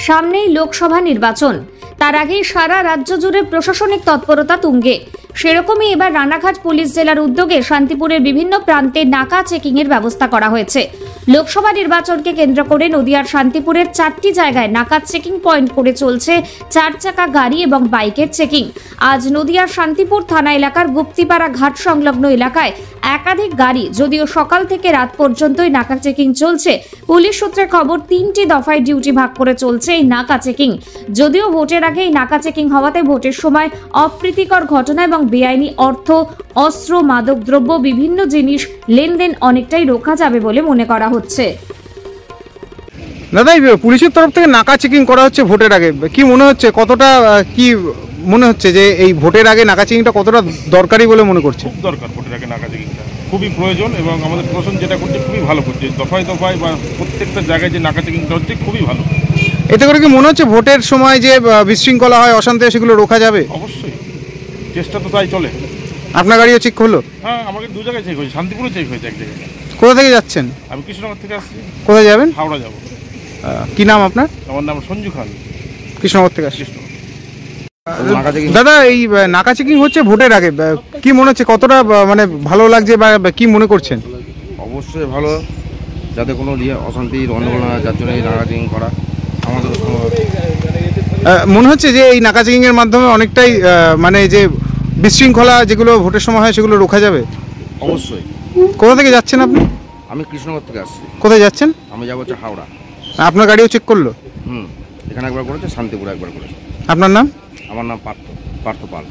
সামনেই লোকসভা নির্বাচন, তার আগেই সারা রাজ্য জুড়ে প্রশাসনিক তৎপরতা তুঙ্গে। সেরকমই এবার রানাঘাট পুলিশ জেলার উদ্যোগে শান্তিপুরের বিভিন্ন প্রান্তে নাকা চেকিং এর ব্যবস্থা করা হয়েছে। লোকসভা নির্বাচনকে কেন্দ্র করে নদিয়ার শান্তিপুরের 4টি জায়গায় নাকা চেকিং পয়েন্ট করে চলছে 4 চাকা গাড়ি এবং বাইকের চেকিং। আজ নদিয়ার শান্তিপুর থানা এলাকার গুপ্তিপাড়া ঘাট সংলগ্ন এলাকায় একাধিক গাড়ি, যদিও সকাল থেকে রাত পর্যন্তই নাকা চেকিং চলছে। পুলিশ সূত্রে খবর 3টি দফায় ডিউটি ভাগ করে চলছে এই নাকা চেকিং। যদিও ভোটের আগে এই নাকা চেকিং হওয়াতে ভোটের সময় অপ্রীতিকর ঘটনা এবং বেআইনি অর্থ, অস্ত্র, মাদকদ্রব্য বিভিন্ন জিনিস লেনদেন অনেকটাই রোখা যাবে বলে মনে করা হচ্ছে। দাদা, পুলিশের তরফ থেকে নাকা চেকিং করা হচ্ছে ভোটের আগে, কি মনে হচ্ছে, কতটা কি মনে হচ্ছে যে এই ভোটের আগে নাকা চেকিংটা কতটা দরকারি বলে মনে করছে? খুব দরকার, ভোটের আগে নাকা চেকিংটা খুবই প্রয়োজন এবং আমাদের প্রশাসন যেটা করছে খুবই ভালো করছে। দফায় দফায় বা প্রত্যেকটা জায়গায় যে নাকা চেকিংটা হচ্ছে খুবই ভালো। এতে করে কি মনে হচ্ছে ভোটের সময় যে বিশৃঙ্খলা হয়, অশান্তি, সেগুলো রোখা যাবে? অবশ্যই, চেষ্টা তো তাই চলে। আপনার গাড়িও চেক হলো? হ্যাঁ, আমাকে 2 জায়গায় চেক হয়েছে, শান্তিপুরে চেক হয়েছে এক জায়গায়। কোথা থেকে যাচ্ছেন? আমি কৃষ্ণনগর থেকে আসছি। কোথায় যাবেন? হাওড়া যাব। কি নাম আপনার? আমার নাম সঞ্জু খান, কৃষ্ণনগর থেকে আসছি। দাদা, এই নাকা চেকিং হচ্ছে ভোটের আগে, কি মনে হচ্ছে, কতটা মানে ভালো লাগছে বা কি মনে করছেন? অবশ্যই ভালো, যাতে কোনো অশান্তি গণ্ডগোল না হয়, যার জন্য এই নাকা চেকিং করা আমাদের মনে হচ্ছে যে এই নাকা চেকিং এর মাধ্যমে অনেকটাই মানে যে বিশৃঙ্খলা যেগুলো ভোটের সময় হয় সেগুলো রোখা যাবে। অবশ্যই। কোথা থেকে যাচ্ছেন আপনি? আমি কৃষ্ণনগর থেকে আসছি। কোথায় যাচ্ছেন? আমি যাবো হচ্ছে হাওড়া। আপনার গাড়িও চেক করলো? এখানে একবার করেছে, শান্তিপুরে একবার করেছে। আপনার নাম? আমার নাম পার্থ পাল।